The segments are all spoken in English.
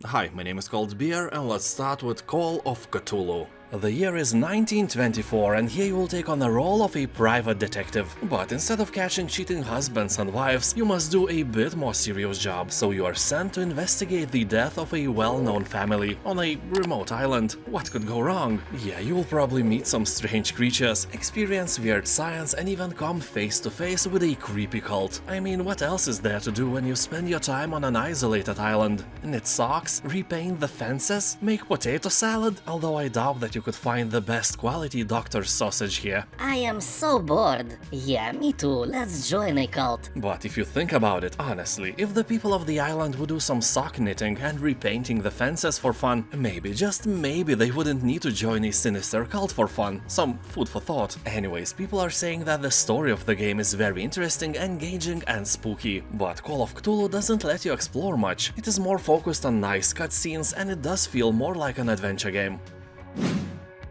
Hi, my name is Beer, and let's start with Call of Cthulhu. The year is 1924, and here you will take on the role of a private detective. But instead of catching cheating husbands and wives, you must do a bit more serious job. So you are sent to investigate the death of a well-known family on a remote island. What could go wrong? Yeah, you will probably meet some strange creatures, experience weird science, and even come face to face with a creepy cult. I mean, what else is there to do when you spend your time on an isolated island? Knit socks? Repaint the fences? Make potato salad? Although I doubt that you could find the best quality doctor's sausage here. I am so bored. Yeah, me too. Let's join a cult. But if you think about it, honestly, if the people of the island would do some sock knitting and repainting the fences for fun, maybe, just maybe, they wouldn't need to join a sinister cult for fun. Some food for thought. Anyways, people are saying that the story of the game is very interesting, engaging, and spooky. But Call of Cthulhu doesn't let you explore much. It is more focused on nice cutscenes, and it does feel more like an adventure game.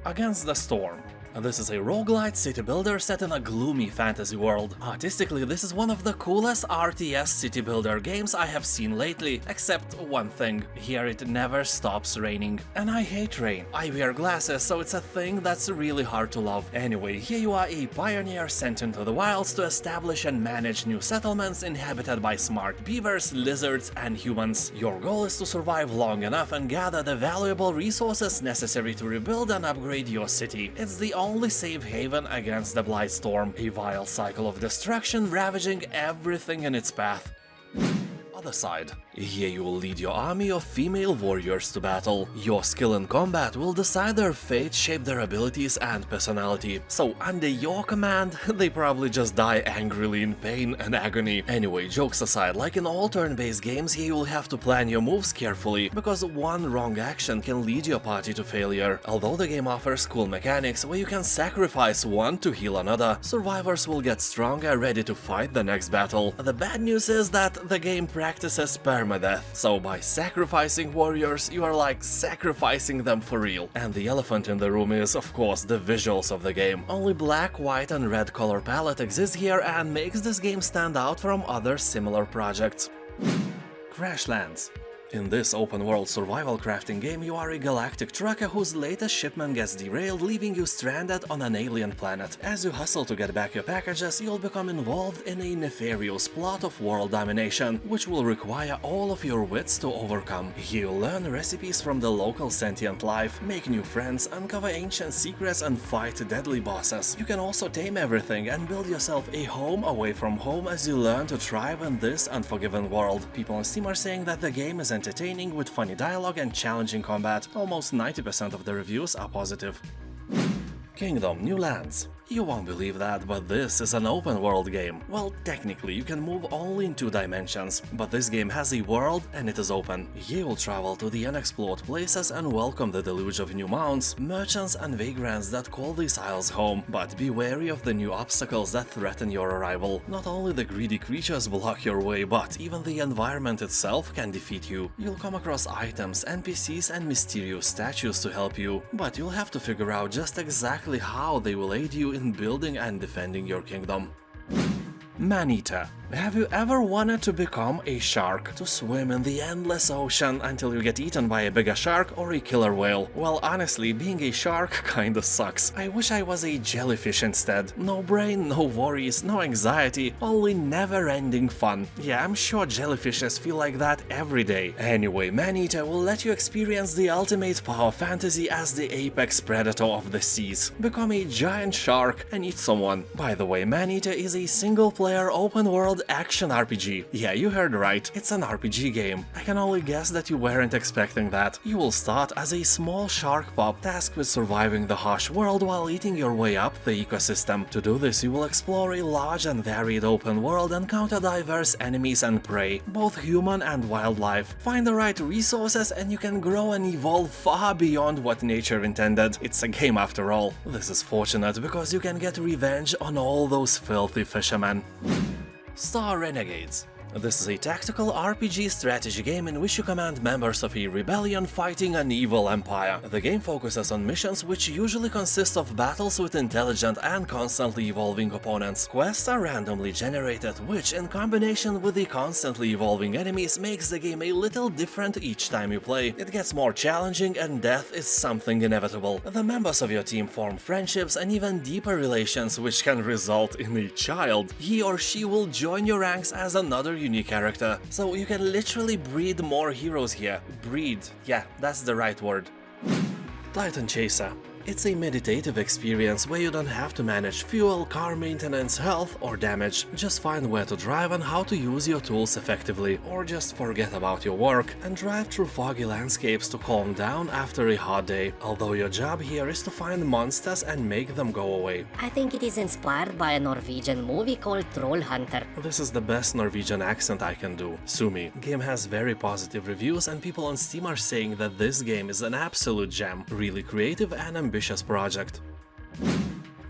Against the Storm. This is a roguelite city builder set in a gloomy fantasy world. Artistically, this is one of the coolest RTS city builder games I have seen lately, except one thing: here it never stops raining. And I hate rain. I wear glasses, so it's a thing that's really hard to love. Anyway, here you are, a pioneer sent into the wilds to establish and manage new settlements inhabited by smart beavers, lizards, and humans. Your goal is to survive long enough and gather the valuable resources necessary to rebuild and upgrade your city. It's the only safe haven against the Blightstorm, a vile cycle of destruction ravaging everything in its path. Othercide. Here you will lead your army of female warriors to battle. Your skill in combat will decide their fate, shape their abilities and personality. So under your command, they probably just die angrily in pain and agony. Anyway, jokes aside, like in all turn-based games, here you will have to plan your moves carefully, because one wrong action can lead your party to failure. Although the game offers cool mechanics where you can sacrifice one to heal another, survivors will get stronger, ready to fight the next battle. The bad news is that the game practices permadeath, so by sacrificing warriors, you are like sacrificing them for real. And the elephant in the room is, of course, the visuals of the game. Only black, white, and red color palette exists here and makes this game stand out from other similar projects. Crashlands. In this open-world survival crafting game, you are a galactic trucker whose latest shipment gets derailed, leaving you stranded on an alien planet. As you hustle to get back your packages, you'll become involved in a nefarious plot of world domination, which will require all of your wits to overcome. You'll learn recipes from the local sentient life, make new friends, uncover ancient secrets, and fight deadly bosses. You can also tame everything and build yourself a home away from home as you learn to thrive in this unforgiving world. People on Steam are saying that the game is entertaining with funny dialogue and challenging combat. Almost 90% of the reviews are positive. Kingdom New Lands. You won't believe that, but this is an open-world game. Well, technically, you can move only in 2 dimensions, but this game has a world and it is open. You will travel to the unexplored places and welcome the deluge of new mounts, merchants, and vagrants that call these isles home. But be wary of the new obstacles that threaten your arrival. Not only the greedy creatures block your way, but even the environment itself can defeat you. You'll come across items, NPCs, and mysterious statues to help you, but you'll have to figure out just exactly how they will aid you in building and defending your kingdom. Maneater. Have you ever wanted to become a shark? To swim in the endless ocean until you get eaten by a bigger shark or a killer whale? Well, honestly, being a shark kinda sucks. I wish I was a jellyfish instead. No brain, no worries, no anxiety, only never-ending fun. Yeah, I'm sure jellyfishes feel like that every day. Anyway, Maneater will let you experience the ultimate power fantasy as the apex predator of the seas. Become a giant shark and eat someone. By the way, Maneater is a single-player open-world action RPG. Yeah, you heard right, it's an RPG game. I can only guess that you weren't expecting that. You will start as a small shark pup tasked with surviving the harsh world while eating your way up the ecosystem. To do this, you will explore a large and varied open world, encounter diverse enemies and prey, both human and wildlife. Find the right resources and you can grow and evolve far beyond what nature intended. It's a game after all. This is fortunate because you can get revenge on all those filthy fishermen. Star Renegades. This is a tactical RPG strategy game in which you command members of a rebellion fighting an evil empire. The game focuses on missions which usually consist of battles with intelligent and constantly evolving opponents. Quests are randomly generated, which in combination with the constantly evolving enemies makes the game a little different each time you play. It gets more challenging and death is something inevitable. The members of your team form friendships and even deeper relations which can result in a child. He or she will join your ranks as another unique character, so you can literally breed more heroes here. Breed, yeah, that's the right word. Titan Chaser. It's a meditative experience where you don't have to manage fuel, car maintenance, health or damage. Just find where to drive and how to use your tools effectively, or just forget about your work and drive through foggy landscapes to calm down after a hot day, although your job here is to find monsters and make them go away. I think it is inspired by a Norwegian movie called Troll Hunter. This is the best Norwegian accent I can do. Sue me. Game has very positive reviews and people on Steam are saying that this game is an absolute gem, really creative and ambitious project.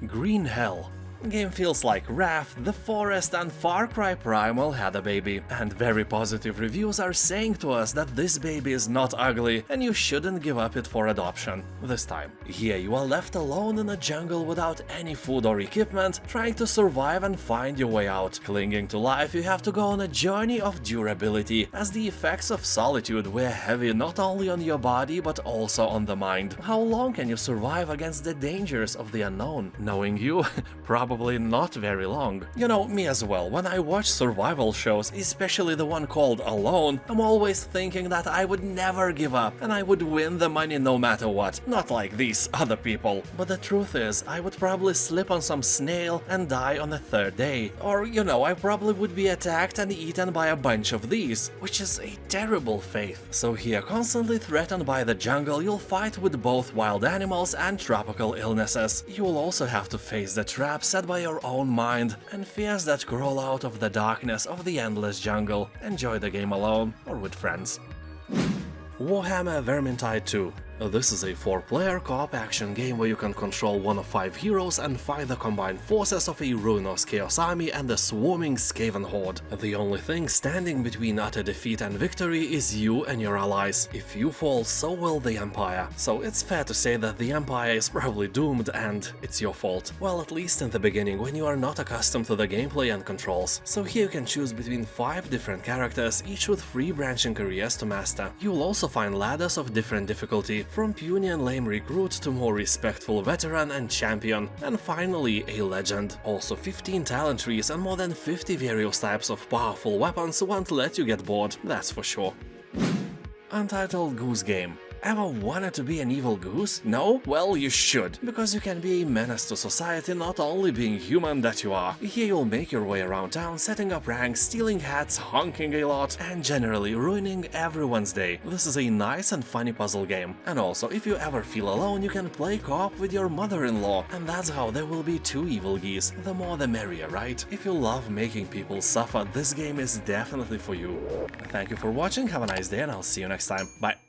Green Hell. Game feels like Wrath, The Forest and Far Cry Primal had a baby, and very positive reviews are saying to us that this baby is not ugly and you shouldn't give up it for adoption. This time. Here you are left alone in a jungle without any food or equipment, trying to survive and find your way out. Clinging to life, you have to go on a journey of durability, as the effects of solitude weigh heavy not only on your body but also on the mind. How long can you survive against the dangers of the unknown? Knowing you, probably not very long. You know, me as well, when I watch survival shows, especially the one called Alone, I'm always thinking that I would never give up and I would win the money no matter what, not like these other people. But the truth is, I would probably slip on some snail and die on the third day. Or, you know, I probably would be attacked and eaten by a bunch of these, which is a terrible fate. So here, constantly threatened by the jungle, you'll fight with both wild animals and tropical illnesses. You will also have to face the traps set by your own mind and fears that crawl out of the darkness of the endless jungle. Enjoy the game alone or with friends. Warhammer Vermintide 2. This is a 4-player co-op action game where you can control one of 5 heroes and fight the combined forces of a ruinous chaos army and a swarming Skaven horde. The only thing standing between utter defeat and victory is you and your allies. If you fall, so will the Empire. So it's fair to say that the Empire is probably doomed and it's your fault. Well, at least in the beginning, when you are not accustomed to the gameplay and controls. So here you can choose between 5 different characters, each with 3 branching careers to master. You'll also find ladders of different difficulty, from puny and lame recruit to more respectful veteran and champion, and finally a legend. Also 15 talent trees and more than 50 various types of powerful weapons won't let you get bored, that's for sure. Untitled Goose Game. Ever wanted to be an evil goose? No? Well, you should, because you can be a menace to society, not only being human that you are. Here you'll make your way around town, setting up ranks, stealing hats, honking a lot, and generally ruining everyone's day. This is a nice and funny puzzle game. And also, if you ever feel alone, you can play co-op with your mother-in-law, and that's how there will be 2 evil geese. The more the merrier, right? If you love making people suffer, this game is definitely for you. Thank you for watching, have a nice day, and I'll see you next time. Bye!